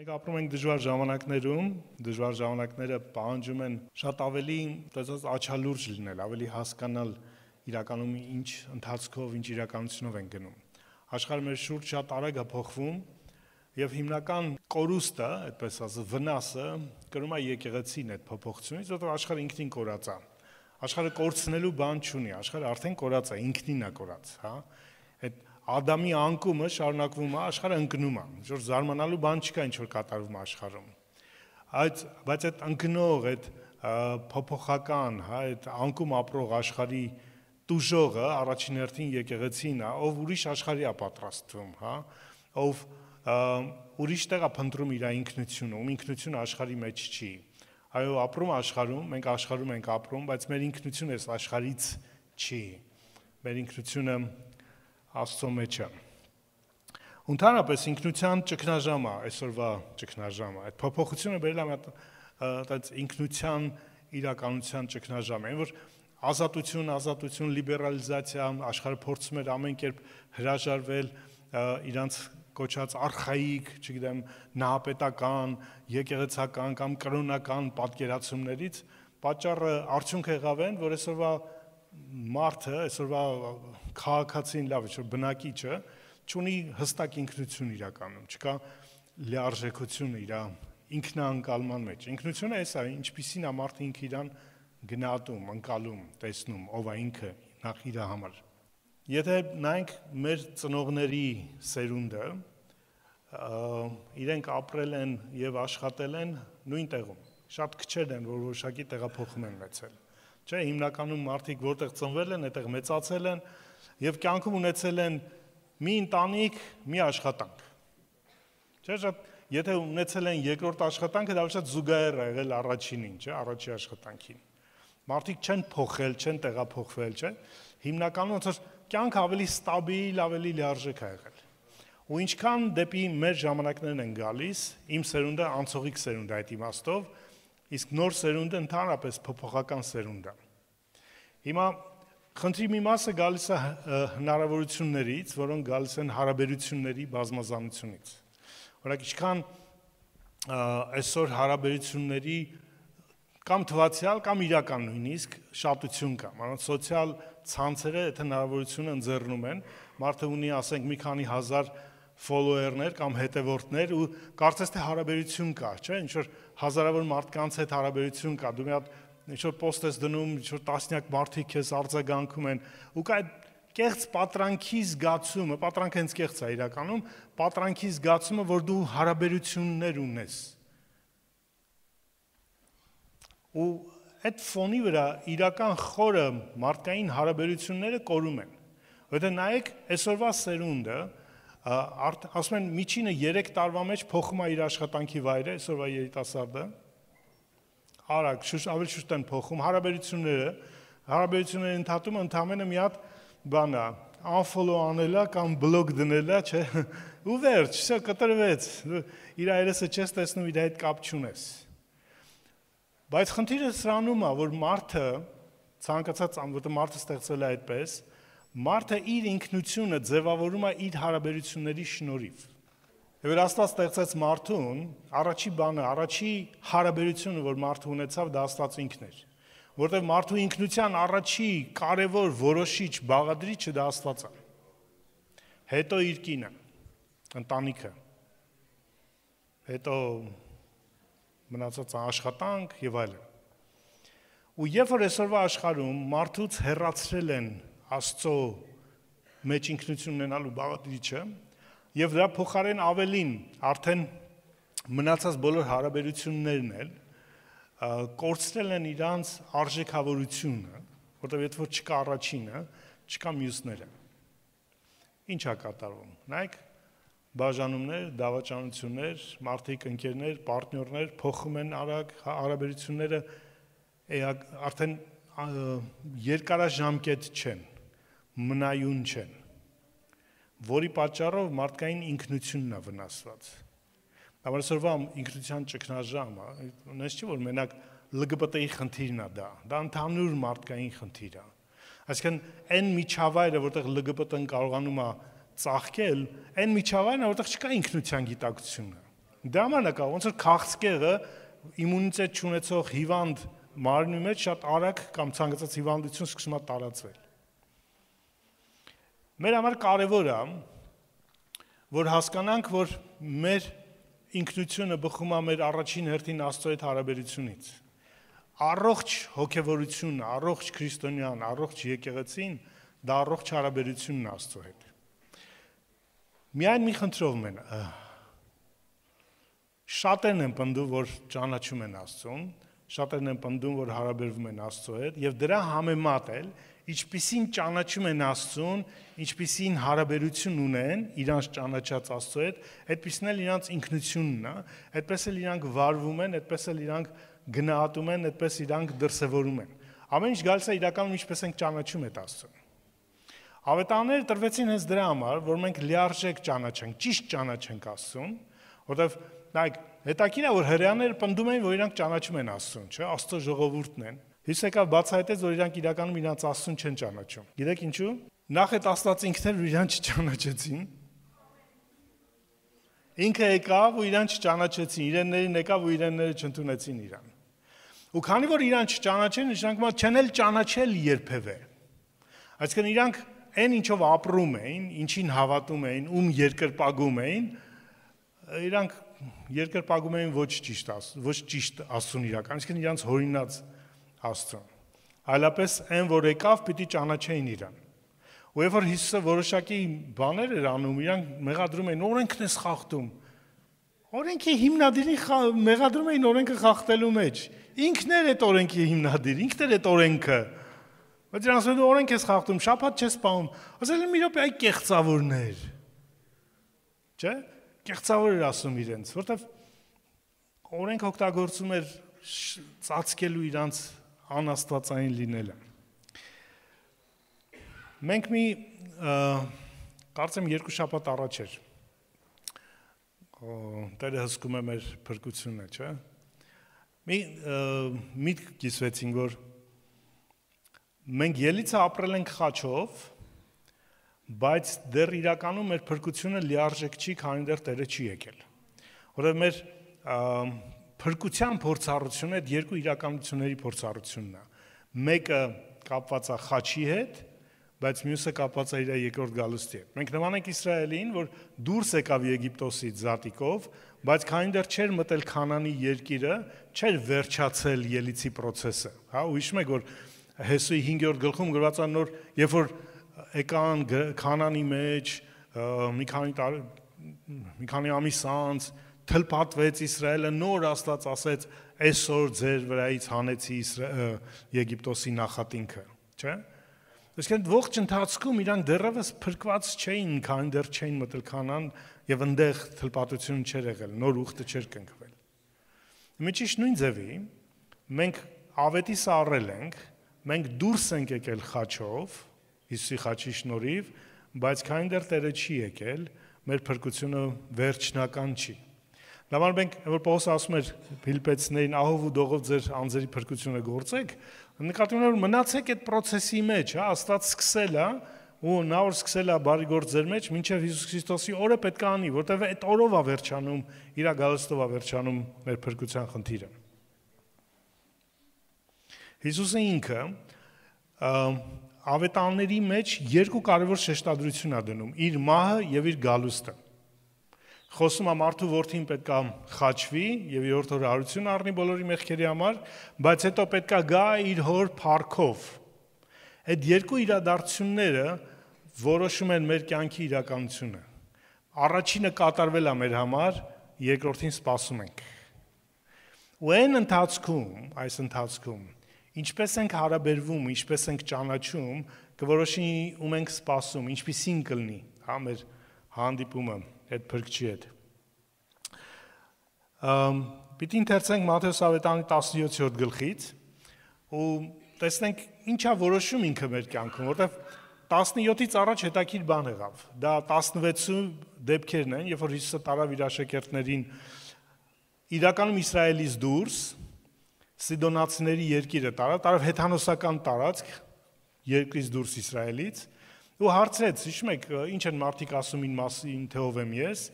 Մենք ապրում ենք դժվար ժամանակներում, դժվար ժամանակները պահանջում են շատ ավելի աչալուրջ լինել, ավելի հասկանալ իրականում ինչ ընթացքով, ինչ իրականությունով են գնում։ Աշխարհը մեր շուրջ շատ արագ է փոխվում եւ հիմնական կորուստը, այդպես ասած, վնասը կրում է եկեղեցին այդ փոփոխությունից, որովհետեւ աշխարհը ինքնին կորած է։ Աշխարհը կորցնելու բան չունի, աշխարհը արդեն կորած է, ինքնին է կորած, հա։ Այդ Ադամի անկումը շարունակվում է, աշխարհը ընկնում է, որ զարմանալու բան չկա, ինչ որ կատարվում է աշխարհում։ Բայց այդ ընկնող, այդ փոփոխական, հա, այդ անկում ապրող աշխարհի տուժողը առաջին հերթին եկեղեցին է, ով ուրիշ աշխարհի է պատրաստվում, հա, ով ուրիշ տեղ է փնտրում իր ինքնությունը, ում ինքնությունը աշխարհի մեջ չի։ Այո, ապրում աշխարհում, մենք աշխարհում ենք ապրում, բայց մեր ինքնությունը այս աշխարհից չի։ Մեր ինքնությունը Աստծո մեջ է։ Ընդհանրապես ինքնության ճգնաժամը, այսօրվա ճգնաժամը, այդ փոփոխությունը բերել է այդ ինքնության իրականության ճգնաժամ, այն որ ազատություն, լիբերալիզացիա, աշխարհը փորձում էր ամեն կերպ հրաժարվել իրանց կոչած արխայիկ, չգիտեմ, նահապետական, եկեղեցական կամ կրոնական պատկերացումներից, պատճառը արդյունքը եղավ այն, որ այսօրվա մարդը, այսօրվա քաղաքացին, լավ, որ բնակիչը չունի հստակ ինքնություն իրականում, չկա լիարժեքություն իր ինքնաանկալման մեջ։ Ինքնությունը էս է, ինչպիսին է մարդը ինքը իրան գնահատում, ընկալում, տեսնում, ով է ինքը նախ իր համար։ Եթե նայենք մեր ծնողների սերունդը, իրենք ապրել են եւ աշխատել են նույն տեղում։ Շատ քչեր են, որ որոշակի տեղափոխում են մեծել։ Չէ, հիմնականում մարդիկ որտեղ ծնվել են, այդտեղ մեծացել են եւ կյանքում ունեցել են մի ընտանիք, մի աշխատանք։ Չէ, շատ եթե ունեցել են երկրորդ աշխատանքը, դա շատ զուգահեռ է եղել առաջինին, չէ, առաջի աշխատանքին։ Մարդիկ չեն փոխել, չեն տեղափոխվել, չէ։ Հիմնականում ոնց որ կյանքը ավելի ստաբիլ, ավելի լիարժեք է եղել։ Ու ինչքան դեպի մեր ժամանակներն են գալիս, իմ սերունդը անցողիկ սերունդ է այդ իմաստով, իսկ նոր սերունդը ընդհանրապես փոփոխական սերունդ է։ Հիմա խնդրի մի մասը գալիս է հնարավորություններից, որոնք գալիս են հարաբերությունների բազմազանությունից։ Օրինակ, ինչքան այսօր հարաբերությունների կամ թվացial կամ իրական նույնիսկ շատություն կա, մանավանդ սոցիալ ցանցերը այդ հնարավորությունը ընձեռնում են, մարդը ունի, ասենք, մի քանի հազար ֆոլոուերներ կամ հետևորդներ ու կարծես թե հարաբերություն կա, չէ՞, ինչ որ հազարավոր մարդկանց հետ հարաբերություն կա, դու մի հատ ինչ որ post ես դնում, ինչ որ տասնյակ մարդիկ քեզ արձագանքում են, ու կա այդ կեղծ պատրանքի զգացումը, պատրանքը հենց կեղծ է իրականում, պատրանքի զգացումը, որ դու հարաբերություններ ունես։ Ու այդ ֆոնի վրա իրական խորը մարդկային հարաբերությունները կորում են։ Որտեղ նայեք, այսօրվա սերունդը, ասում են միջինը 3 տարվա մեջ փոխում է իր աշխատանքի վայրը, այսօրվա երիտասարդը, արագ, ավելի շուտ են փոխում հարաբերությունները ընդհատումը ընդամենը մի հատ բան է, unfollow անելա կամ բլոկ դնելա, չէ, ու վերջ, всё կտրվեց, իր այրեսը չես տեսնում, իր հետ կապ չունես։ Բայց խնդիրը սրանում է, որ մարդը ցանկացած որտեղ մարդը ստեղծվել է այդպես, մարդը իր ինքնությունը ձևավորում է իր հարաբերությունների շնորհիվ։ Եվ Աստված ստեղծեց մարդուն, առաջի բանը, առաջի հարաբերությունը, որ մարդը ունեցավ, դա Աստված ինքն էր։ Որտեղ մարդու ինքնության առաջի կարևոր որոշիչ բաղադրիչը դա Աստված է։ Հետո իր կինը, ընտանիքը, հետո մնացած աշխատանք եւ այլն։ Ու երբ որ այսօրվա աշխարհում մարդուց հեռացրել են Աստծո մեջ ինքնություն ունենալու բաղադրիչը եւ դրա փոխարեն ավելին արդեն մնացած բոլոր հարաբերություններն էլ կորցրել են իրանց արժեքավորությունը, որտեղ եթե որ չկա առաջինը, չկա մյուսները։ Ինչ է կատարվում։ Նայեք, բաժանումներ, դավաճանություններ, մարդիկ, ընկերներ, պարտներներ փոխում են արագ հարաբերությունները, արդեն երկարաժամկետ չեն, մնայուն չեն, որի պատճառով մարդկային ինքնությունն է վնասված։ Այսօրվա ինքնության ճգնաժամը, նես չի որ մենակ ԼԳԲՏ-ի խնդիրն է դա ընդհանուր մարդկային խնդիր է։ Այսինքն այն միջավայրը, որտեղ ԼԳԲՏ-ն կարողանում է ծաղկել, այն միջավայրն է, որտեղ չկա ինքնության գիտակցությունը։ Դա մանակա ոնց որ քաղցկեղը իմունիտետ չունեցող հիվանդ մարմնի մեջ շատ արագ կամ ցանկացած հիվանդություն սկսում է տարածվել։ Մեր համար կարևոր է, որ հասկանանք, որ մեր ինքնությունը բխում է մեր առաջին հերթին Աստծո հետ հարաբերությունից։ Առողջ հոգևորությունը, առողջ քրիստոնյան, առողջ եկեղեցին, դա առողջ հարաբերությունն է Աստծո հետ։ Միայն մի խնդրով մեն, շատերն են պնդում, որ ճանաչում են Աստծուն, շատերն են պնդում, որ հարաբերվում են Աստծո հետ, եւ դրա համեմատ էլ ինչպիսին ճանաչում են Աստծուն, ինչպիսին հարաբերություն ունեն իրանց ճանաչած Աստծո հետ, այդպիսին էլ իրանց ինքնությունն է, այդպես էլ իրանք վարվում են, այդպես էլ իրանք գնահատում են, այդպես իրանք դրսևորում են։ Ամեն ինչ գալիս է իրականում ինչպես ենք ճանաչում այդ Աստծուն։ Ավետարանները տրվեցին հենց դրա համար, որ մենք լիարժեք ճանաչենք, ճիշտ ճանաչենք Աստծուն, որովհետև նայեք, հետաքրքիր է, որ հրեաները պնդում էին, որ իրանք ճանաչում են Աստծուն, չէ՞, Աստծո ժողովուրդն են։ Հիսուս եկավ բացահայտեց, որ իրանք իրականում իրանց Աստծուն չեն ճանաչում։ Գիտեք ինչու՞։ Նախ այդ Աստված ինքն էր իրանք չճանաչեցին։ Ինքը եկավ ու իրանք չճանաչեցին, իրեններին եկավ ու իրենները չընդունեցին իրան։ Ու քանի որ իրանք չճանաչեն, իրանք չեն էլ ճանաչել երբևէ։ Այսինքն իրանք այն ինչով ապրում էին, ինչին հավատում էին, ում երկրպագում էին, իրանք երկրպագում էին ոչ ճիշտ Աստծուն իրական, այսինքն իրանք հորինած Աստծուն։ Այլապես այն, որ եկավ, պիտի ճանաչեին իրան։ Ու երբ որ Հիսուսը որոշակի բաներ էր անում, իրանք մեղադրում էին, օրենքն է խախտում։ Օրենքի հիմնադիրին մեղադրում էին օրենքը խախտելու մեջ։ Ինքն էր այդ օրենքի հիմնադիր, ինքն էր այդ օրենքը։ Բայց իրանք ասում են օրենք ես խախտում, շաբաթ չես պահում։ Ասել են մի րոպե, այ կեղծավորներ։ Չէ՞։ Կեղծավոր էր ասում իրենց, որտեվ օրենք օգտագործում էր ծածկելու իրանց անաստվածային լինելը։ Մենք մի կարծեմ 2 շաբաթ առաջ էր Տերը հսկում է մեր փրկությունը, չէ՞։ Մի միտք կիսվեցինք, որ մենք ելիցը ապրել ենք խաչով, բայց դեռ իրականում մեր փրկությունը լիարժեք չի, քանի դեռ Տերը չի եկել։ Որովհետև մեր փրկության փորձառությունը այդ երկու իրականությունների փորձառությունն է։ Մեկը կապված է խաչի հետ, բայց մյուսը կապված է իր երկրորդ գալուստի հետ։ Մենք նման ենք Իսրայելին, որ դուրս եկավ Եգիպտոսից զատիկով, բայց քանի դեռ չէր մտել Քանանի երկիրը, չէր վերջացել ելիցի process-ը։ Հա, ու հիշում եք, որ Հեսուի 5-րդ գլխում գրված է նոր, երբ որ եկան Քանանի մեջ մի քանի ամիս անց թլփատվեց Իսրայելը, նոր Աստված ասեց, այսօր ձեր վրայից հանեցի Եգիպտոսի նախատինքը, չէ՞։ Այսինքն ողջ ընթացքում իրանք դեռևս փրկված չէին, քանի դեռ չէին մտել Քանան եւ այնտեղ թլփատություն չէր եղել, նոր ուխտը չէր կնքվել։ Միջիշ նույն ձևի մենք ավետիս առել ենք, մենք դուրս ենք եկել խաչով, Հիսուսի խաչի շնորհիվ, բայց քանի դեռ Տերը չի եկել, մեր փրկությունը վերջնական չի։ Լավ մենք որ Պողոսը ասում էր Ֆիլիպեցիներին ահով ու դողով ձեր անձերի փրկությունը գործեք, նկատի ունեմ որ մնացեք այդ process-ի մեջ, հա, Աստված սկսել է ու նա որ սկսել է բարի գործ ձեր մեջ, մինչև Հիսուս Քրիստոսի օրը պետք է անի, որտեղ այդ օրով է վերջանում, իր գալստով է վերջանում մեր փրկության խնդիրը։ Հիսուսը ինքը ավետարանների մեջ երկու կարևոր շեշտադրություն է դնում՝ իր մահը եւ իր գալուստը։ Խոսում է մարդու որդին պետք է խաչվի եւ երրորդ օրը հարություն առնի բոլորի մեղքերի համար, բայց հետո պետք է գա իր հոր փառքով։ Այդ երկու իրադարձությունները որոշում են մեր կյանքի իրականությունը։ Առաջինը կատարվել է մեր համար, երկրորդին սպասում ենք։ Ու այն այս ընթացքում ինչպես ենք հարաբերվում, ինչպես ենք ճանաչում, կորոշի ում ենք սպասում, ինչպիսին կլինի, հա, մեր հանդիպումը այդ փրկչի հետ։ Պիտի ընթերցենք Մատթեոս ավետարանի 17-րդ գլխից ու տեսնենք ինչա որոշում ինքը մեր կյանքում, որտեղ 17-ից առաջ հետաքրքիր բան եղավ։ Դա 16 դեպքերն են, երբ որ Հիսուսը տարավ իր աշակերտներին իրականում Իսրայելից դուրս Սիդոնացիների երկիրը տարավ հեթանոսական տարածք երկրից դուրս Իսրայելից ու հարցրեց, հիշում եք, ինչ են մարդիկ ասում ին մասին, թե ով եմ ես,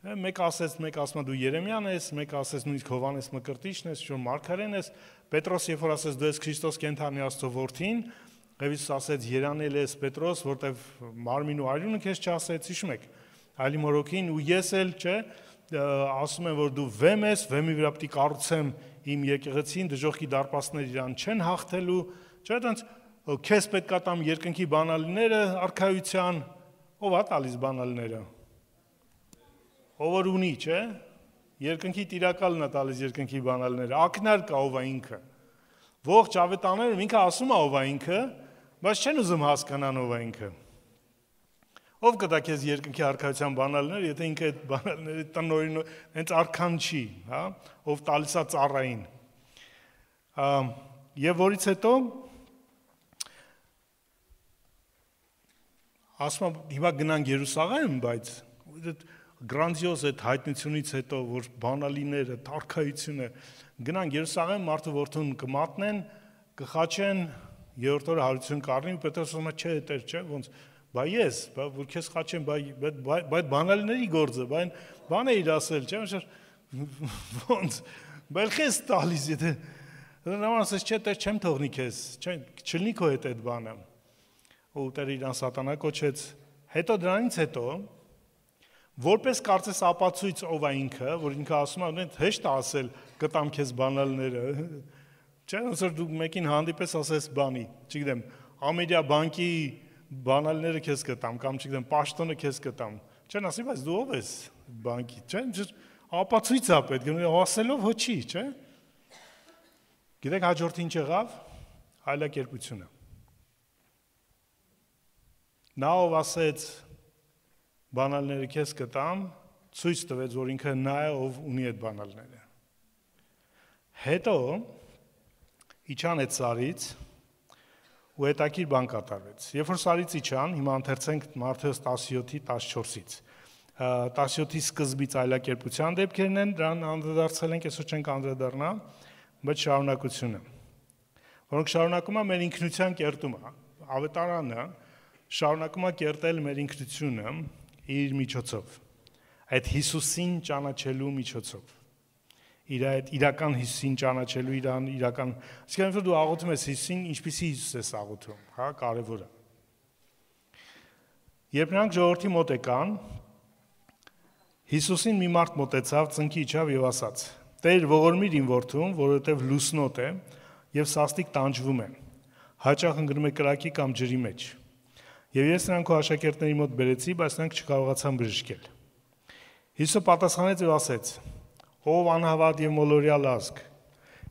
Մեկ ասում դու Երեմիան ես, մեկ ասեց նույնիսկ Հովանես Մկրտիչն ես, որ Մարգարեն ես, Պետրոս երբ որ ասեց դու ես Քրիստոս կենթանի Աստծո որդին, եւ Հիսուս ասեց երանել ես Պետրոս, որտեվ մարմին ու արյունը քեզ չասեց, հիշում եք, այլի մորոքին ու ես էլ, չէ, ասում եմ որ դու վեմ ես, վեմի վրա պիտի կառուցեմ իմ եկեղեցին, դժոխքի դարպասներ իրան չեն հաղթելու, չէ, այնց քեզ պետքա տամ երկնքի բանալիները արքայության, ով է տալիս բանալիները։ Ով որ ունի, չէ, երկնքի տիրակալն է տալիս երկնքի բանալիները, ակնար կա ով է ինքը։ Ողջ ավետաներում ինքը ասում է ով է ինքը, բայց չեն ուզում հասկանան ով է ինքը։ Ով կտա քեզ երկնքի արքայության բանալիներ, եթե ինքը այդ բանալիների տնօրին հենց արքան չի, հա, ով տալիս է ծառային։ Եվ որից հետո ասում եմ հիմա գնանք Երուսաղեմ, բայց գրանձիոզ այդ հայտնությունից հետո, որ բանալիները, արքայությունը գնանք Երուսաղեմ, մարդու որդուն կմատնեն, կխաչեն, երրորդ օրը հարություն կառնի, ու Պետրոս ասում է, չէ, Տեր, չէ, ոնց, բա ես, որ քեզ խաչեն, բա բանալիների գործը, բան է իր ասել, չէ, ոնց, բայց քեզ տալիս, եթե նման ասես, չէ, Տեր, չեմ թողնի քեզ, չլինի քո հետ այդ բանը, ու Տերը իրան սատանա կոչեց, հետո դրանից հետո որպես կարծես ապացույց ով է ինքը, որ ինքը ասում է, հեշտ է ասել կտամ քեզ բանալիները, չէ, ոնց որ դու մեկին հանդիպես ասես բանի, չգիտեմ, Ամերիա բանկի բանալիները քեզ կտամ, կամ չգիտեմ, պաշտոնը քեզ կտամ, չեն ասի, բայց դու ով ես բանկի, չէ, ապացույց է պետք, ասելով հո չի, չէ։ Գիտեք հաջորդը ինչ եղավ, այլակերպությունը։ Նա ով ասեց բանալիները քեզ կտամ, ցույց տվեց, որ ինքը նա է, ով ունի այդ բանալիները։ Հետո իջան այդ սարից ու հետաքրքիր բան կատարվեց։ Երբ որ սարից իջան, հիմա ընթերցենք Մատթեոս 17:14-ից։ 17-ի սկզբից այլակերպության դեպքերն են, դրան անդրադարձել ենք, այսօր չենք անդրադառնա, բայց շարունակությունը։ Որոնք շարունակում է մեր ինքնության կերտումը, ավետարանը շարունակում է կերտել մեր ինքնությունը իր միջոցով, այդ Հիսուսին ճանաչելու միջոցով, իր այդ իրական Հիսուսին ճանաչելու իրական, այսինքն որ դու աղոթում ես Հիսուսին, ինչպիսի Հիսուս ես աղոթում, հա, կարևորը։ Երբ նրանք ժողովրդի մոտ եկան, Հիսուսին մի մարդ մոտեցավ, ծնկի իջավ եւ ասաց. Տեր, ողորմիր իմ որդուն, որովհետեւ լուսնոտ է եւ սաստիկ տանջվում է, հաճախ ընկնում է կրակի կամ ջրի մեջ։ Եվ ես նրան քո աշակերտների մոտ բերեցի, բայց նրանք չկարողացան բժշկել։ Հիսուսը պատասխանեց եւ ասեց. Ով անհավատ եւ մոլորյալ ազգ,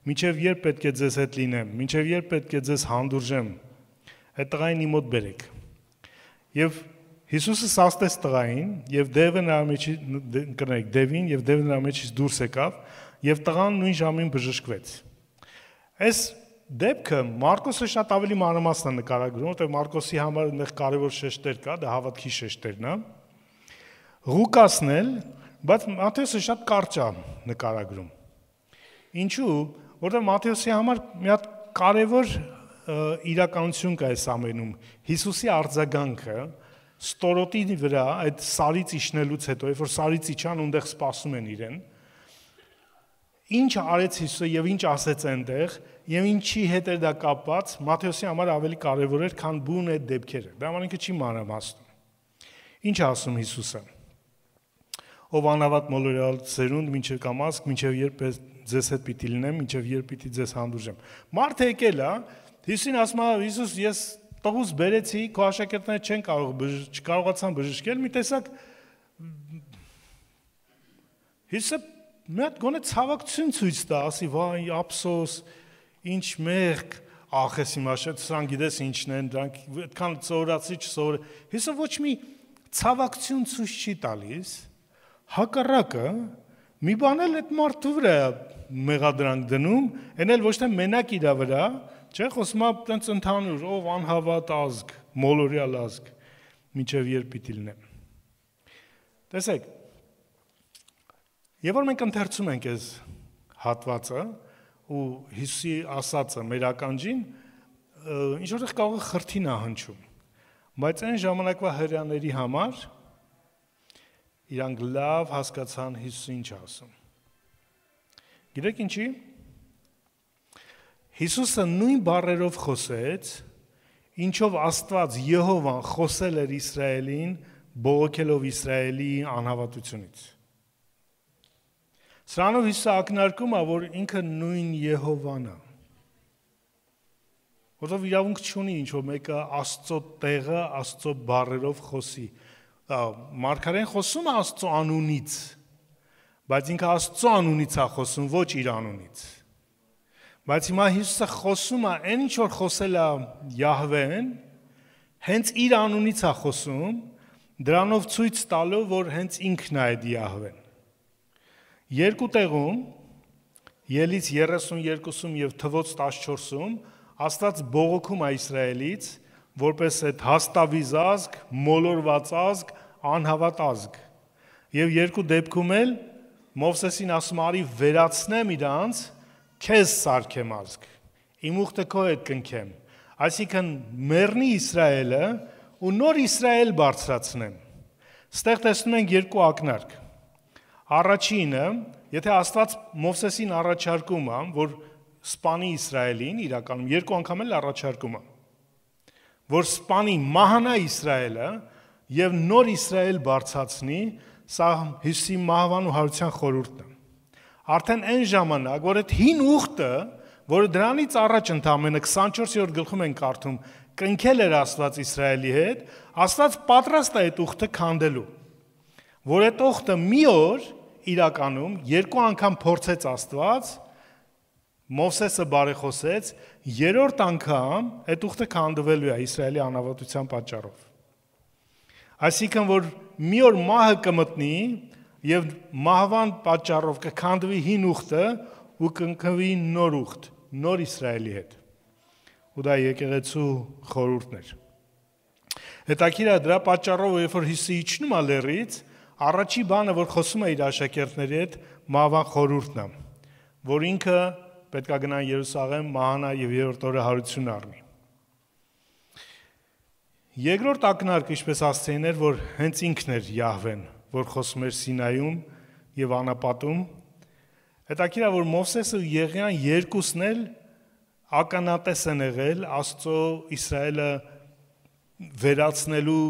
մինչեւ երբ պետք է ձեզ հետ լինեմ, մինչեւ երբ պետք է ձեզ հանդուրժեմ, այդ տղային իմ մոտ բերեք։ Եվ Հիսուսը սաստեց տղային եւ դևը նրա մեջից դուրս եկավ եւ տղան նույն ժամին բժշկվեց։ Այս դեպքը Մարկոսը շատ ավելի մանրամասն է նկարագրում, որտեղ Մարկոսի համար այնտեղ կարևոր շեշտեր կա, դա հավատքի շեշտերն է։ Ղուկասն էլ, բայց Մատթեոսը շատ կարճ է նկարագրում։ Ինչու՞, որտեղ Մատթեոսի համար մի հատ կարևոր իրականություն կա այս ամենում։ Հիսուսի արձագանքը ստորոտի վրա այդ սարից իջնելուց հետո, երբ որ սարից իջան, ունդեղ սպասում են իրեն, ինչ արեց Հիսուսը եւ ինչ ասեց այնտեղ եւ ինչի հետ էր դա կապված, Մատթեոսի համար ավելի կարևոր էր, քան բուն այդ դեպքերը։ Դա համար ինքը չի մանրամասնում։ Ինչ ասում Հիսուսը։ Ով անհավատ մոլորյալ ծերունդ, մինչև կամազք, մինչև երբ ձեզ հետ պիտի լինեմ, մինչև երբ պիտի ձեզ հանդուրժեմ։ Մարդը եկել է, Հիսուսին ասում է, Հիսուս, ես տղուս բերեցի, քո աշակերտները չկարողացան բժշկել, մի տեսակ Հիսուսը մի հատ գոնե ցավակցություն ցույց տա, ասի, վայ, ափսոս, ինչ մեղք, ախես իմ աշակերտ, սրանք գիտես ինչն են, դրանք այդքան ծորացի չսովոր։ Հիսուսը ոչ մի ցավակցություն ցույց չի տալիս, հակառակը մի բան էլ այդ մարդու վրա մեղադրանք դնում, այն էլ ոչ թե մենակ իր վրա, չէ, խոսում է տենց ընդհանուր, ով անհավատ ազգ, մոլորյալ ազգ, մինչև երբ պիտի լինեմ։ Տեսեք, Եվ որ մենք ընթերցում ենք այս հատվածը ու Հիսուսի ասածը մեր ականջին, ինչ որտեղ կարող է խրթին է հնչում, բայց այն ժամանակվա հրեաների համար իրանք լավ հասկացան Հիսուսը ինչ ասում։ Գիտեք ինչի՞։ Հիսուսը նույն բառերով խոսեց, ինչով Աստված Եհովան խոսել էր Իսրայելին, բողոքելով Իսրայելի անհավատությունից։ Սրանով Հիսուսը ակնարկում է, որ ինքը նույն Եհովան է։ Որով իրավունք չունի ինչ-որ մեկը Աստծո տեղը, Աստծո բառերով խոսի։ Մարգարեն խոսում է Աստծո անունից, բայց ինքը Աստծո անունից է խոսում, ոչ իր անունից։ Բայց հիմա Հիսուսը խոսում է, այն ինչ որ խոսել է Յահվեն, հենց իր անունից է խոսում, դրանով ցույց տալով, որ հենց ինքն է այդ Յահվեն։ Երկու տեղում, Ելից 32-ում եւ Թվոց 14-ում Աստված բողոքում է Իսրայելից, որպես այդ հաստավիզ ազգ, մոլորված ազգ, անհավատ ազգ։ Եվ երկու դեպքում էլ Մովսեսին ասում արի վերացնեմ իրանց, քեզ սարքեմ ազգ։ Իմ ուխտը քո հետ կնքեմ։ Այսինքն մեռնի Իսրայելը ու նոր Իսրայել բարձրացնեմ։ Ստեղ տեսնում ենք երկու ակնարկ։ Առաջինը, եթե Աստված Մովսեսին առաջարկում է, որ սպանի Իսրայելին, իրականում երկու անգամ էլ առաջարկում է, որ սպանի մահանա Իսրայելը եւ նոր Իսրայել բարձրացնի, սա Հիսուսի մահվան ու հարության խորհուրդն է։ Արդեն այն ժամանակ, որ այդ հին ուխտը, որը դրանից առաջ ընդամենը 24-րդ գլխում են կարդում, կնքել էր Աստված Իսրայելի հետ, Աստված պատրաստ է այդ ուխտը քանդելու։ Որ այդ ուխտը մի օր իրականում երկու անգամ փորձեց Աստված, Մովսեսը բարեխոսեց, երրորդ անգամ այդ ուխտը քանդվելու է Իսրայելի անհավատության պատճառով։ Այսինքն, որ մի օր մահը կմտնի եւ մահվան պատճառով կքանդվի հին ուխտը ու կընկնվի նոր ուխտ, նոր Իսրայելի հետ։ Ու դա եկեղեցու խորհուրդն էր։ Հետաքրքիր է դրա պատճառով, երբ որ Հիսուսը իջնում է լեռից, առաջի բանը, որ խոսում է իր աշակերտների հետ, մահվան խորհուրդն է, որ ինքը պետք է գնա Երուսաղեմ, մահանա եւ երրորդ օրը հարություն առնի։ Երկրորդ ակնարկը, ինչպես ասացին, էր, որ հենց ինքն էր Յահվեն, որ խոսում էր Սինայում եւ անապատում։ Հետաքրքիր է, որ Մովսեսը ու Եղիան երկուսն էլ ականատես են եղել Աստծո Իսրայելը վերացնելու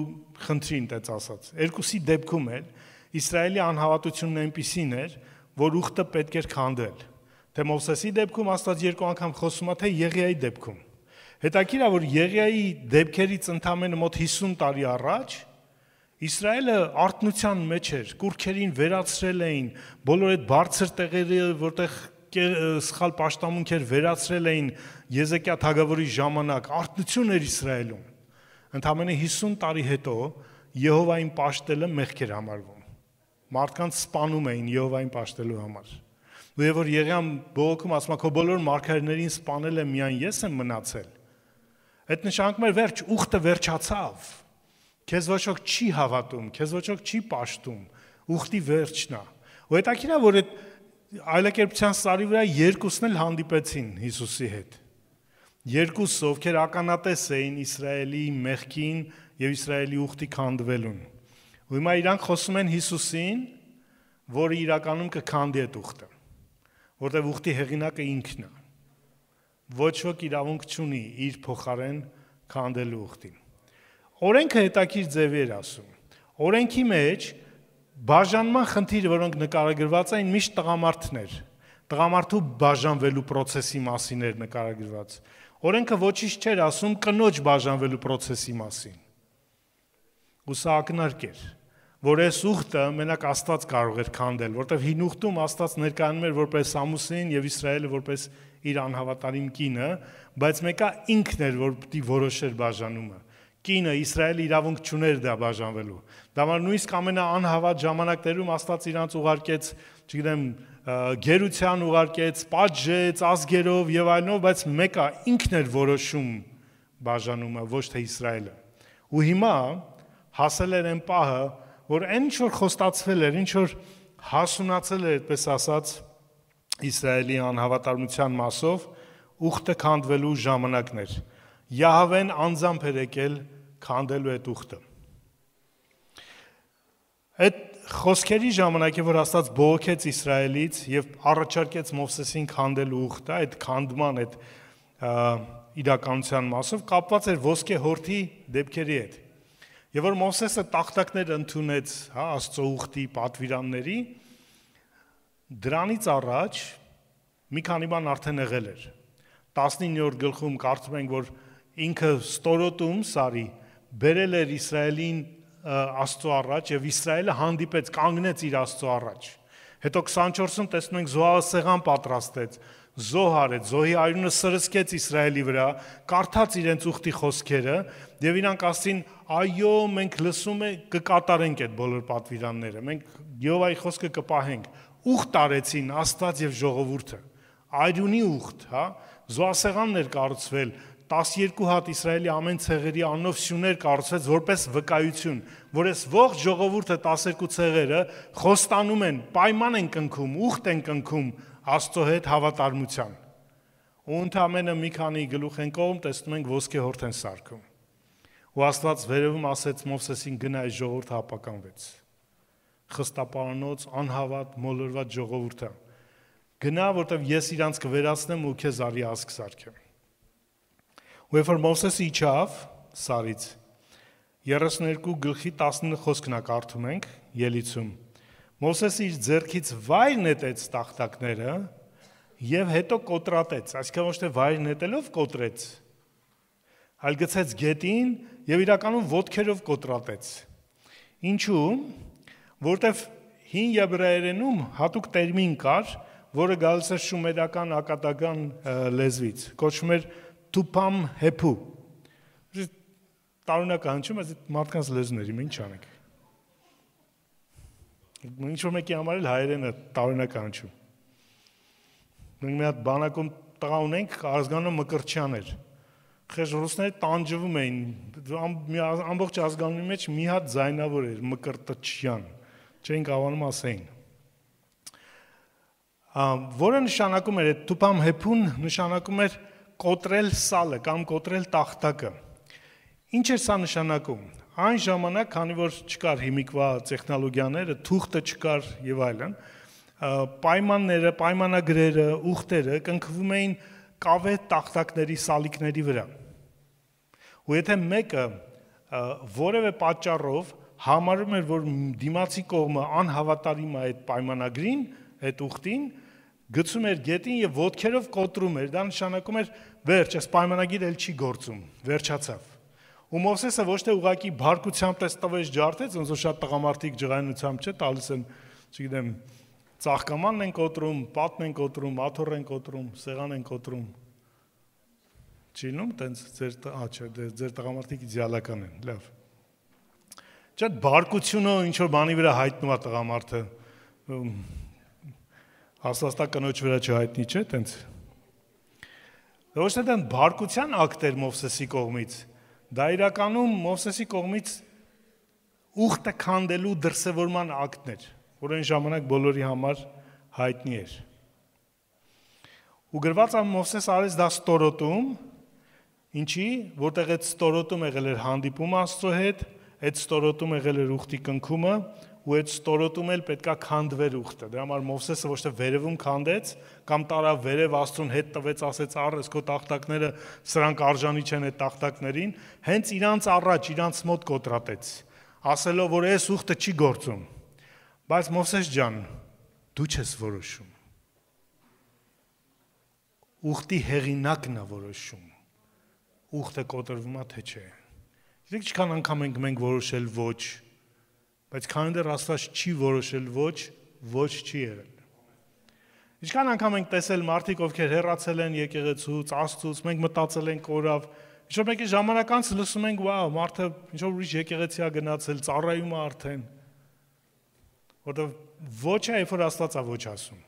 խնդրին, տենց ասած։ Երկուսի դեպքում էլ Իսրայելի անհավատությունն այնպիսին էր, որ ուխտը պետք էր քանդել։ Թե Մովսեսի դեպքում Աստված երկու անգամ խոսում է, թե Եղիայի դեպքում։ Հետաքրքիր է, որ Եղիայի դեպքերից ընդամենը մոտ 50 տարի առաջ Իսրայելը արթնության մեջ էր, կուռքերին վերացրել էին, բոլոր այդ բարձր տեղերը, որտեղ սխալ պաշտամունք էր, վերացրել էին Եզեկիա թագավորի ժամանակ, արթնություն էր Իսրայելում։ Ընդամենը 50 տարի հետո Եհովային պաշտելը մեղք էր համարվում։ Մարդկանց սպանում էին Եհովային պաշտելու համար։ Ու երբ որ Եղիան բողոքում ասում է, քո բոլոր մարգարեներին սպանել եմ, միայն ես եմ մնացել։ Այդ նշանակում էր վերջ, ուխտը վերջացավ։ Քեզ ոչ ոք չի հավատում, քեզ ոչ ոք չի պաշտում, ուխտի վերջն է։ Ու հետաքրքիր է, որ այդ այլակերպության սարի վրա երկուսն էլ հանդիպեցին Հիսուսի հետ։ Երկուսը, ովքեր ականատես էին Իսրայելի մեղքին եւ Իսրայելի ուխտի քանդվելուն։ Ու հիմա իրանք խոսում են Հիսուսին, որը իրականում կքանդի այդ ուխտը, որտեղ ուխտի հեղինակը ինքն է։ Ոչ ոք իրավունք չունի իր փոխարեն քանդելու ուխտին։ Օրենքը հետաքրքիր ձևի էր ասում։ Օրենքի մեջ բաժանման խնդիրը, որոնք նկարագրված էին, միշտ տղամարդներ, տղամարդու բաժանվելու process-ի մասին էր նկարագրված։ Օրենքը ոչինչ չէր ասում կնոջ բաժանվելու process-ի մասին։ Ու սա ակնարկ էր, որ այս ուխտը մենակ Աստված կարող էր քանդել, որտեղ հին ուխտում Աստված ներկայանում էր որպես ամուսին եւ Իսրայելը որպես իր անհավատարիմ կինը, բայց մեկը ինքն էր, որ պիտի որոշեր բաժանումը։ Կինը Իսրայելը իրավունք չուներ դա բաժանվելու։ Դա համար նույնիսկ ամենաանհավատ ժամանակներում Աստված իրանց ուղարկեց, չգիտեմ, գերության ուղարկեց, պատժեց ազգերով եւ այլնով, բայց մեկը ինքն էր որոշում բաժանումը, ոչ թե Իսրայելը։ Ու հիմա հասել էր այն պահը, որ այն ինչ որ խոստացվել էր, ինչ որ հասունացել էր, այդպես ասած, Իսրայելի անհավատարմության մասով, ուխտը քանդվելու ժամանակն էր։ Յահվեն անձամբ էր եկել քանդելու այդ ուխտը։ Այդ խոսքերի ժամանակ, որ Աստված բողոքեց Իսրայելից եւ առաջարկեց Մովսեսին քանդել ուխտը, այդ քանդման այդ իրականության մասով կապված էր ոսկե հորթի դեպքերի հետ։ Եվ որ Մովսեսը տախտակներ ընդունեց, Աստծո ուխտի պատվիրանների, դրանից առաջ մի քանի բան արդեն եղել էր։ 19-րդ գլխում կարդում ենք, որ ինքը ստորոտում Սարի բերել էր Իսրայելին Աստծո առաջ եւ Իսրայելը հանդիպեց, կանգնեց իր Աստծո առաջ։ Հետո 24-ում տեսնում ենք Զոհը սեղան պատրաստեց, զոհ արեց, զոհի արյունը սրսկեց Իսրայելի վրա, կարդաց իրենց ուխտի խոսքերը եւ իրանք ասին, այո, մենք լսում ենք, կկատարենք այդ բոլոր պատվիրանները, մենք Եհովայի խոսքը կպահենք։ Ուխտ արեցին Աստված եւ ժողովուրդը։ Արյունի ուխտ, զոհասեղանն էր կառուցվել, 12 հատ Իսրայելի ամեն ցեղերի անով սյուներ կառուցվեց որպես վկայություն, որ այս ողջ ժողովուրդը 12 ցեղերը խոստանում են, պայման են կնքում, ուխտ են կնքում Աստծո հետ հավատարմության։ Ու ընդամենը մի քանի գլուխ են կողմ, տեսնում ենք ոսկե հորթ են սարքում։ Ու Աստված վերևում ասեց Մովսեսին գնա այս ժողովուրդը ապականվեց։ Խստապարանոց, անհավատ, մոլորված ժողովուրդը։ Գնա, որտեղ ես իրանց կվերացնեմ ու քեզ արի ազգ սարքեմ։ Ու երբ որ Մովսեսը իջավ Սարից, 32 գլխի 19 խոսքն կարդում ենք ելիցում։ Մովսեսը իր ձեռքից վայր նետեց տախտակները եւ հետո կոտրատեց, այսինքն ոչ թե վայր նետելով կոտրեց, այլ գցեց գետին եւ իրականում ոտքերով կոտրատեց։ Ինչու՞, որտեվ հին եբրայերենում հատուկ տերմին կար, որը գալիս է շումերական ակադական լեզվից, կոչվում էր Տուփամ հեփու։ Տարօրինակ հնչում, այս մարդկանց լեզուների ինչ անենք։ Ինչ որ մեկի համար էլ հայերենը տարօրինակ հնչում։ Մենք մի հատ բանակում տղա ունենք, ազգանունը Մկրտչյան էր։ Խես ռուսները տանջվում էին, ամբողջ ազգանունի մեջ մի հատ ձայնավոր էր Մկրտչյան, չէին կարողանում ասեին։ Որը նշանակում էր, այդ Տուփամ հեփուն նշանակում էր կոտրել սալը կամ կոտրել տախտակը։ Ինչ է սա նշանակում։ Այն ժամանակ, քանի որ չկար հիմիկվա տեխնոլոգիաները, թուղթը չկար եւ այլն, պայմանները, պայմանագրերը, ուխտերը կնքվում էին կավե տախտակների սալիկների վրա։ Ու եթե մեկը որևէ պատճառով համարում էր, որ դիմացի կողմը անհավատարիմ է այդ պայմանագրին, այդ ուխտին, գցում էր գետին եւ ոտքերով կոտրում էր, դա նշանակում էր վերջ, այս պայմանագիրը էլ չի գործում, վերջացավ։ Ու Մովսեսը ոչ թե ուղակի բարկությամբ պես տվեց ջարդեց, ոնց որ շատ տղամարդիկ ջղայնությամբ չէ, տալիս են, չգիտեմ, ծաղկամանն են կոտրում, պատն են կոտրում, աթոռ են կոտրում, սեղան են կոտրում։ Չի լինում, տենց ձեր տղամարդիկ իդեալական են, լավ։ Չէ, բարկությունը ինչ որ բանի վրա հայտնում է տղամարդը, Աստվածտա կնոջ վրա չհայտնի չէ, տենց։ Ոչ թե դա բարկության ակտ էր Մովսեսի կողմից, դա իրականում Մովսեսի կողմից ուխտը քանդելու դրսևորման ակտն էր, որ այն ժամանակ բոլորի համար հայտնի էր։ Ու գրված է Մովսես արեց դա ստորոտում, ինչի, որտեղ այդ ստորոտում եղել էր հանդիպումը Աստծո հետ, այդ ստորոտում եղել էր ուխտի կնքումը, ու այդ ստորոտում էլ պետքա քանդվեր ուխտը։ Դրա համար Մովսեսը ոչ թե վերևում քանդեց, կամ տարավ վերև Աստծուն հետ տվեց, ասեց առ քո տախտակները, սրանք արժանի չեն այդ տախտակներին, հենց իրանց առաջ, իրանց մոտ կոտրատեց, ասելով, որ այս ուխտը չի գործում։ Բայց Մովսես ջան, դու չես որոշում։ Ուխտի հեղինակն է որոշում։ Ուխտը կոտրվում է թե չէ։ Իսկ ինչքան անգամ ենք մենք որոշել ոչ, բայց քանի դեռ Աստված չի որոշել ոչ չի եղել։ Ինչքան անգամ ենք տեսել մարդիկ, ովքեր հեռացել են եկեղեցուց, Աստծուց, մենք մտածել ենք օրավ, ինչ որ մեկի ժամանակ անց լսում ենք, վա, մարդը ինչ որ ուրիշ եկեղեցի է գնացել, ծառայում է արդեն։ Որտեղ ոչ է, երբ որ Աստված է ոչ ասում։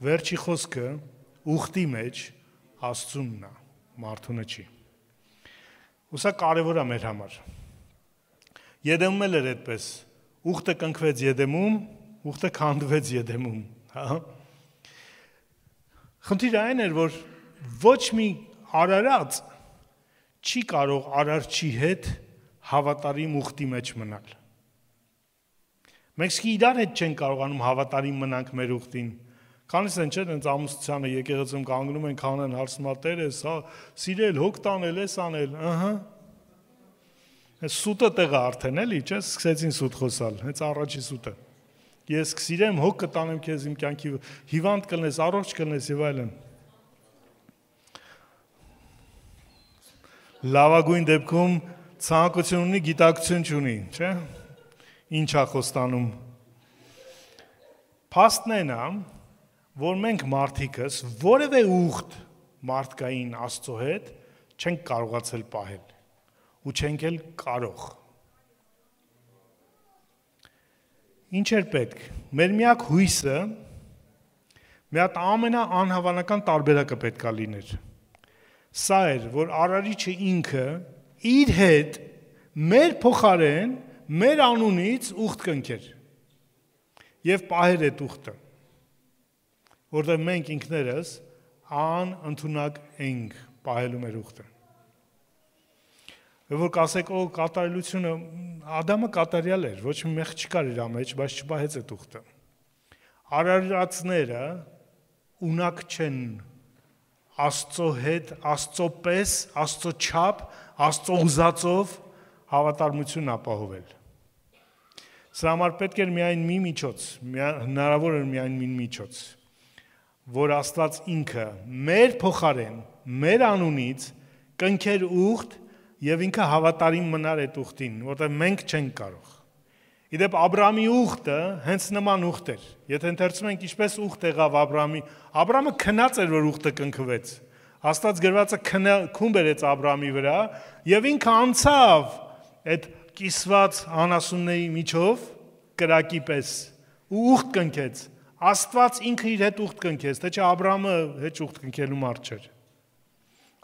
Վերջի խոսքը ուխտի մեջ Աստծունն է, մարդունը չի։ Ու սա կարևոր է մեր համար։ Եդեմում էլ էր այդպես, ուխտը կնքվեց Եդեմում, ուխտը քանդվեց Եդեմում, հա։ Խնդիրը այն էր, որ ոչ մի արարած չի կարող արարչի հետ հավատարիմ ուխտի մեջ մնալ։ Մենք իրար հետ չենք կարողանում հավատարիմ մնանք մեր ուխտին։ Քանիս են չէ, այնց ամուսնությանը եկեղեցում կանգնում են, քանեն հարցնում ա Տեր ես, հա, սիրել, հոգ տանել, էս անել, ըհը։ Այս սուտը տեղը արդեն էլի, չէ, սկսեցին սուտ խոսալ, հենց առաջի սուտը։ Ես կսիրեմ, հոգ կտանեմ քեզ իմ կյանքի, հիվանդ կլնես, առողջ կլնես եւ այլն։ Լավագույն դեպքում ցանկություն ունի, գիտակցություն չունի, չէ՞։ Ինչ է խոստանում։ Փաստն է, որ մենք մարդիկս որևէ ուխտ մարդկային Աստծո հետ չենք կարողացել պահել ու չենք էլ կարող։ Ինչ էր պետք։ Մեր միակ հույսը մի հատ ամենաանհավանական տարբերակը պետքա լիներ։ Սա էր, որ Արարիչը ինքը իր հետ մեր փոխարեն, մեր անունից ուխտ կնքեր եւ պահեր այդ ուխտը, որտեղ մենք ինքներս անընդունակ ենք պահելու մեր ուխտը։ Որ կասեք, օ կատարելությունը Ադամը կատարյալ էր, ոչ մի մեղ չկար իր մեջ, բայց չպահեց այդ ուխտը։ Արարածները ունակ չեն Աստծո հետ, Աստծո պես, Աստծո չափ, Աստծո ուզածով հավատարմություն ապահովել։ Սրա համար պետք էր միայն մի միջոց, հնարավոր էր միայն մի միջոց, որ Աստված ինքը մեր փոխարեն, մեր անունից կնքեր ուխտ եւ ինքը հավատարիմ մնար այդ ուխտին, որտեղ մենք չենք կարող։ Իդեպ Աբրահամի ուխտը հենց նման ուխտ էր։ Եթե ընթերցում ենք ինչպես ուխտ եղավ Աբրահամը քնած էր, որ ուխտը կնքվեց։ Աստված գրվածը քուն բերեց Աբրահամի վրա եւ ինքը անցավ այդ կիսված անասունների միջով կրակի պես ու ուխտ կնքեց։ Աստված ինքը իր հետ ուխտ կնքեց, թե չէ Աբրահամը հետ ուխտ կնքելու մարդ չէր։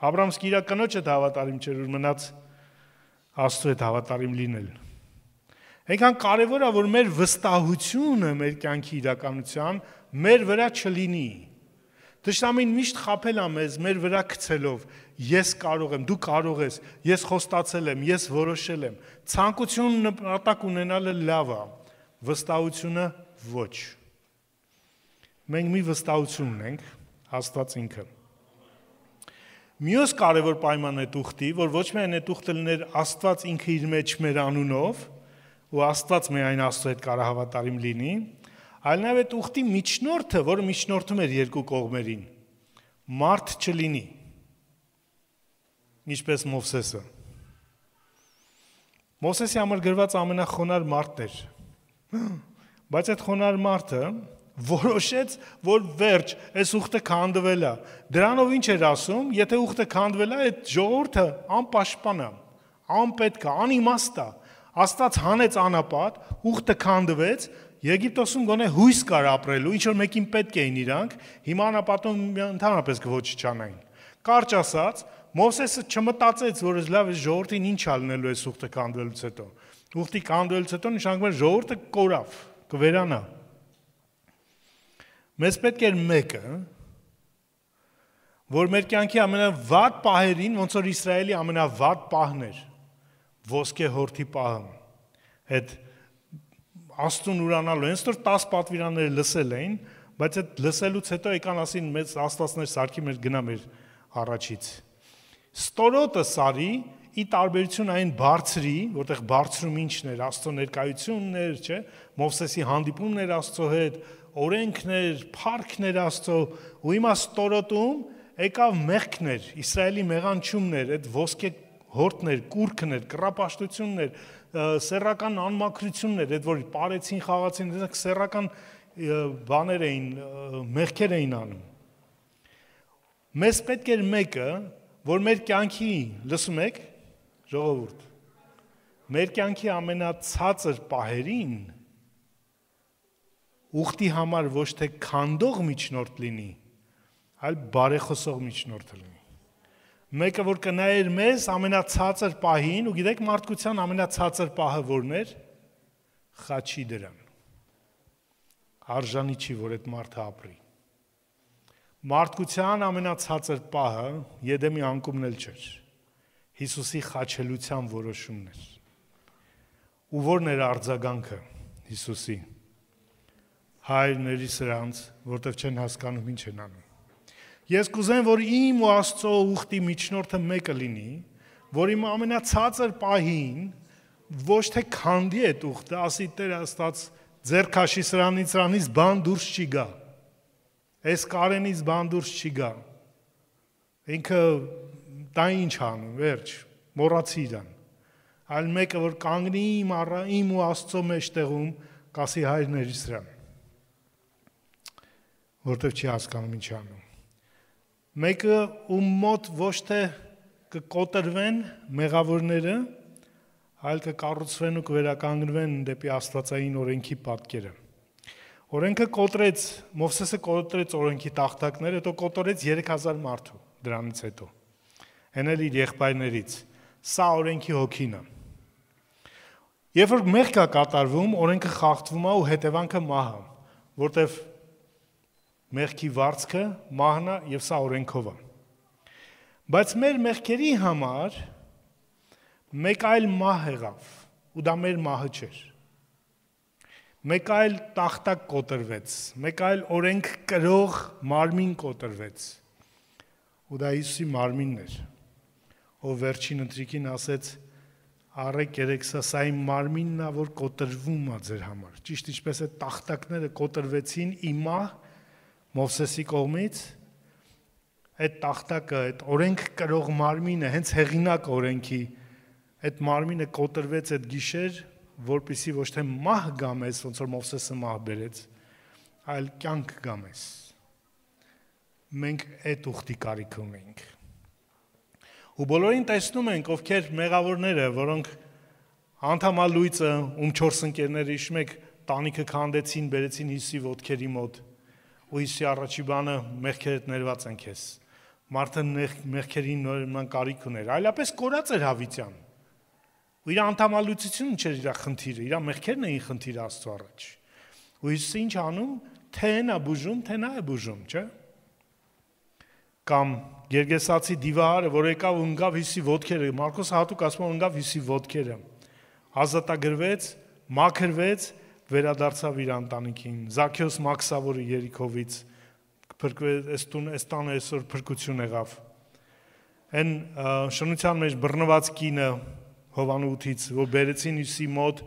Աբրահամը իր կնոջ հետ հավատարիմ չէր, որ մնաց Աստծո հետ հավատարիմ լինել։ Այնքան կարևոր է, որ մեր վստահությունը մեր կյանքի իրականության մեր վրա չլինի։ Թշնամին միշտ խաբել է մեզ մեր վրա գցելով. ես կարող եմ, դու կարող ես, ես խոստացել եմ, ես որոշել եմ։ Ցանկություն նպատակ ունենալը լավ է, վստահությունը ոչ։ Մենք մի վստահություն ունենք, Աստված ինքը։ Մյուս կարևոր պայմանն է ուխտի, որ ոչ միայն այդ ուխտը լիներ Աստված ինքը իր մեջ մեր անունով, ու Աստված միայն Աստծո հետ կարող հավատարիմ լինի, այլ նաև այդ ուխտի միջնորդը, որը միջնորդում էր երկու կողմերին, մարդ չլինի, ինչպես Մովսեսը։ Մովսեսի համար գրված ամենախոնար մարդն էր, բայց այդ խոնար մարդը որոշեց, որ վերջ, այս ուխտը քանդվել է։ Դրանով ինչ էր ասում, եթե ուխտը քանդվել է, այդ ժողովուրդը անպաշտպան է, անպետք է, անիմաստ է։ Աստված հանեց անապատ, ուխտը քանդվեց, Եգիպտոսում գոնե հույս կար ապրելու, ինչ որ մեկին պետք էին իրանք, հիմա անապատում ընդհանրապես ոչ չանային։ Կարճ ասած, Մովսեսը չմտածեց, որ լավ է ժողովրդին ինչ ալնելու է ուխտը քանդվելուց հետո։ Ուխտի քանդվելուց հետո նշանակում է ժողովուրդը կորավ, կվերանա։ Մեզ պետք էր մեկը, որ մեր կյանքի ամենավատ պահերին, ոնց որ Իսրայելի ամենավատ պահն էր, ոսկե հորթի պահը, այդ Աստծուն ուրանալու, հենց որ 10 պատվիրանները լսել էին, բայց այդ լսելուց հետո եկան ասին մեծ աստվածներ սարքի մեր գնա մեր առաջից։ Ստորոտը սարի, ի տարբերություն այն բարձրի, որտեղ բարձրում ինչն էր, Աստծո ներկայությունն էր, չէ, Մովսեսի հանդիպումն էր Աստծո հետ, օրենքներ, փառքներ Աստծո, ու հիմա ստորոտում եկավ մեղքներ, Իսրայելի մեղանչումներ, այդ ոսկե հորտներ, կուրքներ, կռապաշտություններ, սեռական անմաքրություններ, այդ որ պարեցին, խաղացին, սեռական բաներ էին, մեղքեր էին անում։ Մեզ պետք էր մեկը, որ մեր կյանքի, լսում եք, ժողովուրդ, մեր կյանքի ամենացածր պահերին ուխտի համար ոչ թե քանդող միջնորդ լինի, այլ բարեխոսող միջնորդ լինի։ Մեկը, որ կնայեր մեզ ամենացածր պահին, ու գիտեք մարդկության ամենացածր պահը որն էր, խաչի դրան։ Արժանի չի, որ այդ մարդը ապրի։ Մարդկության ամենացածր պահը Եդեմի անկումն էլ չէր, Հիսուսի խաչելության որոշումն էր։ Ու որն էր արձագանքը։ Հիսուսի։ Հայրների սրանց, որտեվ չեն հասկանում ինչ են անում։ Ես կուզեմ, որ իմ ու Աստծո ուխտի միջնորդը մեկը լինի, որ իմ ամենացածր պահին ոչ թե քանդի այդ ուխտը, ասի Տեր Աստված ձեր քաշի սրանից բան դուրս չի գա։ Այս կարենից բան դուրս չի գա։ Ինքը դա ինչ անում, վերջ, մոռացի իրան։ Այլ մեկը որ կանգնի իմ ու Աստծո մեջտեղում, կասի հայրների սրան։ Որտեվ չի հասկանում ինչ անում։ Մեկը ում մոտ ոչ թե կկոտրվեն մեղավորները, այլ կկառուցվեն ու կվերականգնվեն դեպի Աստվածային օրենքի պատկերը։ Օրենքը կոտրեց, Մովսեսը կոտրեց օրենքի տախտակները, հետո կոտրեց 3000 մարդու դրանից հետո։ Հեն էլ իր եղբայրներից։ Սա օրենքի հոգին է։ Երբ որ մեղք է կատարվում, օրենքը խախտվում է ու հետևանքը մահը, որտեվ մեղքի վարձքը մահն է եւ սա օրենքով է։ Բայց մեր մեղքերի համար մեկ այլ մահ եղավ, ու դա մեր մահը չէր։ Մեկ այլ տախտակ կոտրվեց, մեկ այլ օրենք կրող մարմին կոտրվեց։ Ու դա Հիսուսի մարմինն էր, ով վերջին ընթրիքին ասեց. «Արեք երեքսա, սա իմ մարմինն է, որ կոտրվում է ձեր համար»։ Ճիշտ ինչպես այդ տախտակները կոտրվեցին իմ մահ Մովսեսի կողմից, այդ տախտակը, այդ օրենք կրող մարմինը, հենց հեղինակ օրենքի, այդ մարմինը կոտրվեց այդ գիշեր, որպեսզի ոչ թե մահ գա մեզ, ոնց որ Մովսեսը մահ բերեց, այլ կյանք գա մեզ։ Մենք այդ ուխտի կարիք ունենք։ Ու բոլորին տեսնում ենք, ովքեր մեղավորները, որոնք անդամալույցը, ում 4 ընկերները հիշում եք, տանիքը քանդեցին, բերեցին Հիսուսի ոտքերի մոտ, ու Հիսուսի առաջի բանը մեղքերդ ներված են քեզ։ Մարդը մեղքերին նորմալ կարիք ուներ, այլապես կորած էր հավիտյան։ Ու իր անդամալույցությունը չէր իր խնդիրը, իր մեղքերն էին խնդիրը Աստծո առաջ։ Ու Հիսուսը ինչ անում, թե նա բուժում, թե նա է բուժում, չէ՞։ Կամ Գերգեսացի դիվահարը, որ եկավ ու ընկավ Հիսուսի ոտքերը, Մարկոսը հատուկ ասում է ընկավ Հիսուսի ոտքերը, ազատագրվեց, մաքրվեց, վերադարձավ իր ընտանիքին։ Զաքեոս Մաքսավորը Երիքովից փրկվեց, այս տանը այսօր փրկություն եղավ։ Այն շնության մեջ բռնված կինը Հովանուտից, որ բերեցին Հիսուսի մոտ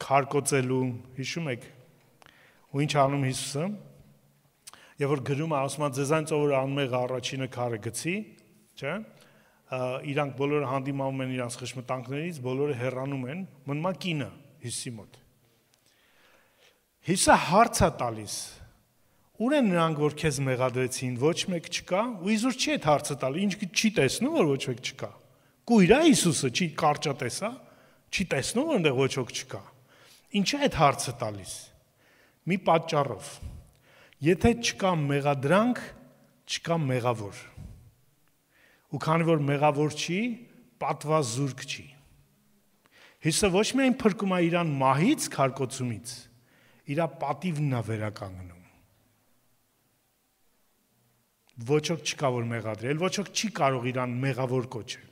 քարկոծելու, հիշում եք։ Ու ինչ անում Հիսուսը։ Եվ որ գրում է, ասում է, ձեզանից ով անմեղ առաջինը քարը գցի, չէ՞։ Իրանք բոլորը հանդիմանում են իրանց խշմտանքներից, բոլորը հեռանում են, մնում է կինը Հիսուսի մոտ։ Հիսուսը հարց է տալիս. ուր են նրանք, որ քեզ մեղադրեցին, ոչ մեկ չկա, ու իզուր չի այդ հարցը տալի, ինչ չի տեսնում, որ ոչ մեկ չկա։ Կույր է Հիսուսը, չի կարճատես է, չի տեսնում, որ այնտեղ ոչ ոք չկա։ Ինչ է այդ հարցը տալիս։ Մի պատճառով։ Եթե չկա մեղադրանք, չկա մեղավոր։ Ու քանի որ մեղավոր չի, պատվազուրկ չի։ Հիսուսը ոչ միայն փրկում է իրան մահից, քարկոծումից, իր պատիվն է վերականգնում։ Ոչ ոք չկա որ մեղադրի, ոչ ոք չի կարող իրան մեղավոր կոչել։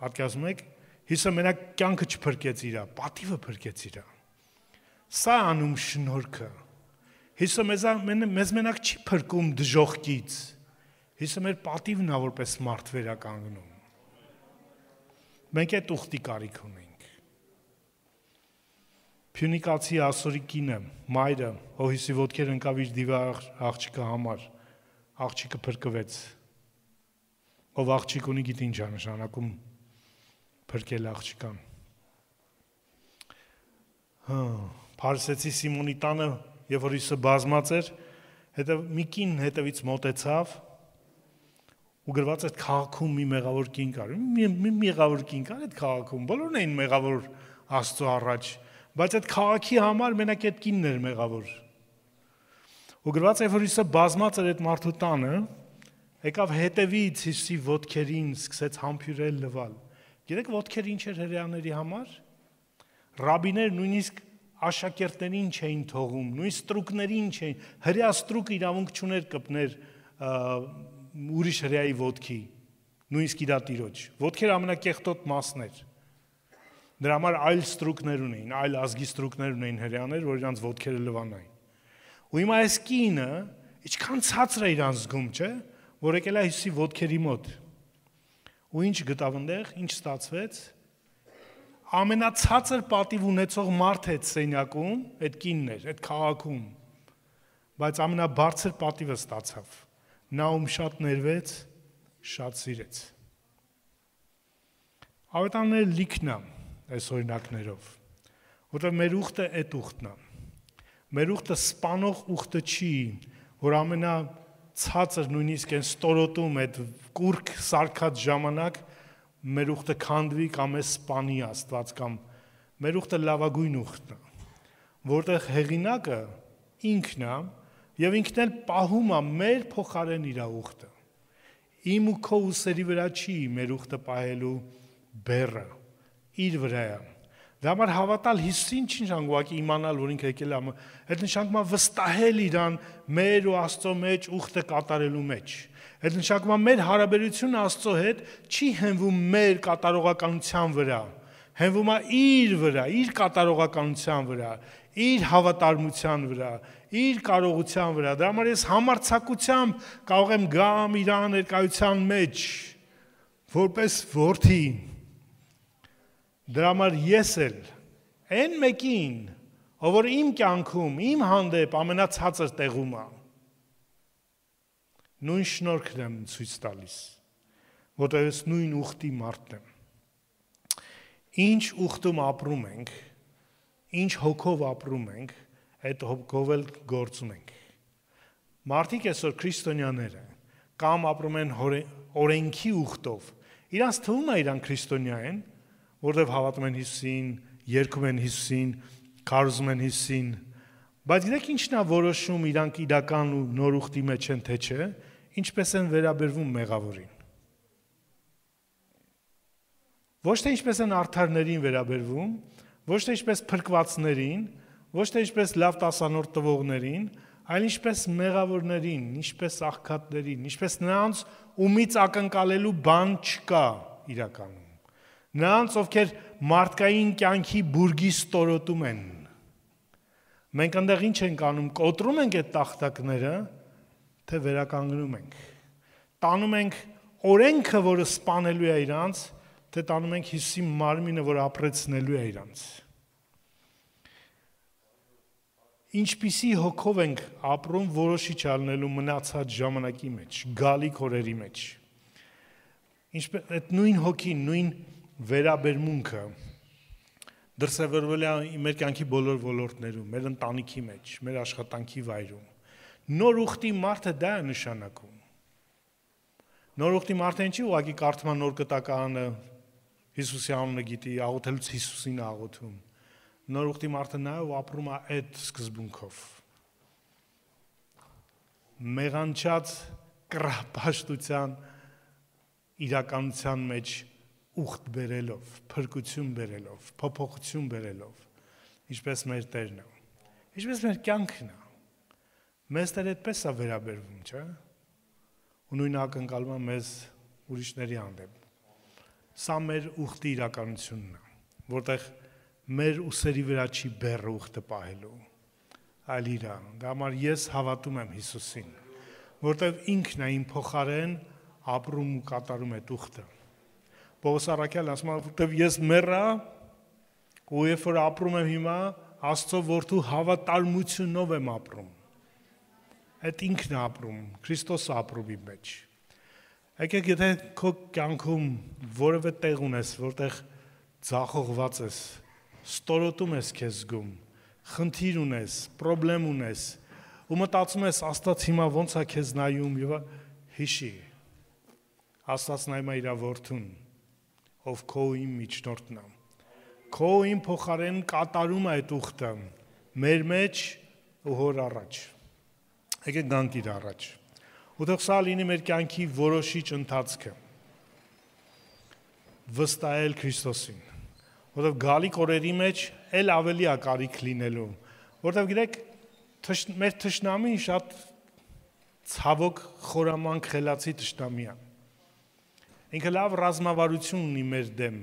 Պատկերացնում եք, Հիսուսը մենակ կյանքը չփրկեց իր, պատիվը փրկեց իր։ Սա անում շնորհքը։ Հիսուսը մեզ մենակ չի փրկում դժոխքից։ Հիսուսը մեր պատիվն է որպես մարդ վերականգնում։ Մենք այդ ուխտի կարիք ունենք։ Փյունիկացի ասորի կինը, մայրը, Հիսուսի ոտքեր ընկավ իր դիվար աղջիկը համար, աղջիկը փրկվեց։ Ով աղջիկ ունի գիտի ինչ է նշանակում փրկել աղջիկան։ Փարիսեցի Սիմոնի տանը, երբ որ Հիսուսը բազմած էր, մի կին հետևից մոտեցավ ու գրված այդ քաղաքում մի մեղավոր կին կար։ Մի մեղավոր կին կար այդ քաղաքում, բոլորն էին մեղավոր Աստծո առաջ, բայց այդ քաղաքի համար մենակ այդ կինն էր մեղավոր։ Ու գրված է, որ Հիսուսը բազմած էր այդ մարդու տանը, եկավ հետևից Հիսուսի ոտքերին, սկսեց համբուրել լվալ։ Գիտեք ոտքերը ինչ էր հրեաների համար։ Ռաբիներ նույնիսկ աշակերտներին չէին թողում, նույն ստրուկներին չէին, հրեա ստրուկը իրավունք չուներ կպներ ուրիշ հրեայի ոտքի, նույնիսկ իր տիրոջ։ Ոտքերը ամենակեղտոտ մասն էր։ Դրա համար այլ ստրուկներ ունեին, այլ ազգի ստրուկներ ունեին հրեաներ, որ իրանց ոտքերը լվանային։ Ու հիմա այս կինը ինչքան ցածր է իրան զգում, չէ՞, որ եկել է Հիսուսի ոտքերի մոտ։ Ու ինչ գտավ այնտեղ, ինչ ստացվեց։ Ամենացածր պատիվ ունեցող մարդ է սենյակում, այդ կինն էր, այդ քաղաքում։ Բայց ամենաբարձր պատիվը ստացավ։ Նա ում շատ ներվեց, շատ սիրեց։ Ավետարանները լիքն է այս օրինակներով, որտեղ մեր ուխտը այդ ուխտն է։ Մեր ուխտը սպանող ուխտը չի, որ ամենացածր նույնիսկ այն ստորոտում այդ կուրք սարքած ժամանակ մեր ուխտը քանդվի կամ է սպանի Աստված կամ մեր ուխտը լավագույն ուխտն է, որտեղ հեղինակը ինքն է եւ ինքն էլ պահում է մեր փոխարեն իր ուխտը։ Իմ ու քո ուսերի վրա չի մեր ուխտը պահելու բեռը, իր վրա է։ Դա համար հավատալ Հիսուսին չի նշանակում իմանալ, որ ինքը եկել է, այդ նշանակում է վստահել իրան մեր ու Աստծո մեջ ուխտը կատարելու մեջ։ Այդ նշանակում է մեր հարաբերությունը Աստծո հետ չի հենվում մեր կատարողականության վրա, հենվում է իր վրա, իր կատարողականության վրա, իր հավատարմության վրա, իր կարողության վրա։ Դրա համար ես համարձակությամբ կարող եմ գամ իր ներկայության մեջ որպես որդի։ Դրա համար ես էլ այն մեկին, ով որ իմ կյանքում, իմ հանդեպ ամենացածր տեղում է, նույն շնորհքն եմ ցույց տալիս, որտեղ ես նույն ուխտի մարդն եմ։ Ինչ ուխտում ապրում ենք, ինչ հոգով ապրում ենք, այդ հոգով էլ գործում ենք։ Մարդիկ այսօր քրիստոնյաները կամ ապրում են օրենքի ուխտով, իրանց թվում է իրանք քրիստոնյա են, որտեղ հավատում են Հիսուսին, երգում են Հիսուսին, քարոզում են Հիսուսին, բայց գիտեք ինչն է որոշում իրանք իրական ու նոր ուխտի մեջ են թե չէ, ինչպես են վերաբերվում մեղավորին։ Ոչ թե ինչպես են արդարներին վերաբերվում, ոչ թե ինչպես փրկվածներին, ոչ թե ինչպես լավ տասանորդ տվողներին, այլ ինչպես մեղավորներին, ինչպես աղքատներին, ինչպես նրանց ումից ակնկալելու բան չկա իրականում։ Նրանց, ովքեր մարդկային կյանքի բուրգի ստորոտում են։ Մենք այնտեղ ինչ ենք անում, կոտրում ենք այդ տախտակները, թե վերականգնում ենք։ Տանում ենք օրենքը, որը սպանելու է իրանց, թե տանում ենք Հիսուսի մարմինը, որ ապրեցնելու է իրանց։ Ինչպիսի հոգով ենք ապրում, որոշիչ ալնելու մնացած ժամանակի մեջ, գալիք օրերի մեջ։ Ինչպես այդ նույն հոգին, նույն վերաբերմունքը դրսևորվել է մեր կյանքի բոլոր ոլորտներում, մեր ընտանիքի մեջ, մեր աշխատանքի վայրում։ Նոր ուխտի մարդը դա է նշանակում։ Նոր ուխտի մարդը ինչի ուղղակի կարդում է նոր կտակարանը, Հիսուսի անունը գիտի, աղոթելուց Հիսուսին է աղոթում։ Նոր ուխտի մարդը նա է ու ապրում է այդ սկզբունքով։ Մեղանչած կռապաշտության իրականության մեջ ուխտ բերելով, փրկություն բերելով, փոփոխություն բերելով, ինչպես մեր Տերն է, ինչպես մեր կյանքն է։ Մեզ Տերը այդպես է վերաբերվում, չէ՞։ Ու նույն ակնկալում է մեզ ուրիշների հանդեպ։ Սա մեր ուխտի իրականությունն է, որտեղ մեր ուսերի վրա չի բեռը ուխտը պահելու, այլ իրա։ Դա համար ես հավատում եմ Հիսուսին, որտեղ ինքն է իմ փոխարեն ապրում ու կատարում այդ ուխտը։ Պողոս առաքյալն ասում է, որտեղ ես մեռա, ու երբ որ ապրում եմ հիմա, Աստծո որդու հավատարմությունով եմ ապրում։ Այդ ինքն է ապրում, Քրիստոսը ապրում իմ մեջ։ Եկեք, եթե քո կյանքում որևէ տեղ ունես, որտեղ ձախողված ես, ստորոտում ես քեզ զգում, խնդիր ունես, խնդրեմ ունես, ու մտածում ես Աստված հիմա ոնց է քեզ նայում եւ հիշի։ Աստված նայում է իր որդուն, ով քո իմ միջնորդն է։ Քո իմ փոխարեն կատարում է այդ ուխտը մեր մեջ ու հոր առաջ։ Եկեք գանք իր առաջ։ Ու թող սա լինի մեր կյանքի որոշիչ ընթացքը։ Վստահել Քրիստոսին, որովհետև գալիք օրերի մեջ էլ ավելի է կարիք լինելու, որովհետև գիտեք, մեր թշնամին շատ ցավոք խորամանկ խելացի թշնամի է։ Ինքը լավ ռազմավարություն ունի մեր դեմ։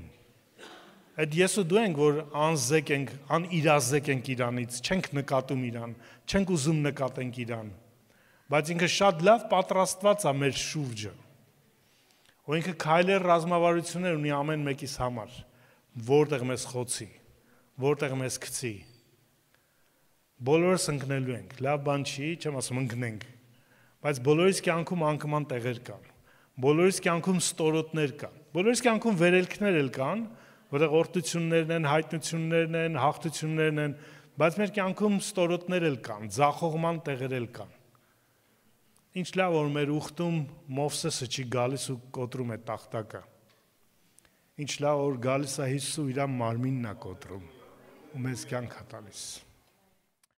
Այդ ես ու դու ենք, որ անզեկ ենք, անիրազեկ ենք Իրանից, չենք նկատում Իրան, չենք ուզում նկատենք Իրան, բայց ինքը շատ լավ պատրաստված է մեր շուրջը։ Ու ինքը քայլեր ռազմավարություններ ունի ամեն մեկիս համար, որտեղ մեզ խոցի, որտեղ մեզ գցի։ Բոլորս ընկնելու ենք, լավ բան չի, չեմ ասում ընկնենք, բայց բոլորիս կյանքում անկման տեղեր կան, բոլորիս կյանքում ստորոտներ կան, բոլորիս կյանքում վերելքներ էլ կան, որտեղ օրդություններն են, հայտնություններն են, հաղթություններն են, բայց մեր կյանքում ստորոտներ էլ կան, ձախողման տեղեր էլ կան։ Ինչ լավ որ մեր ուխտում Մովսեսը չի գալիս ու կոտրում է տախտակը։ Ինչ լավ որ գալիս է Հիսուսը իր մարմինն է կոտրում ու մեզ կյանք է տալիս։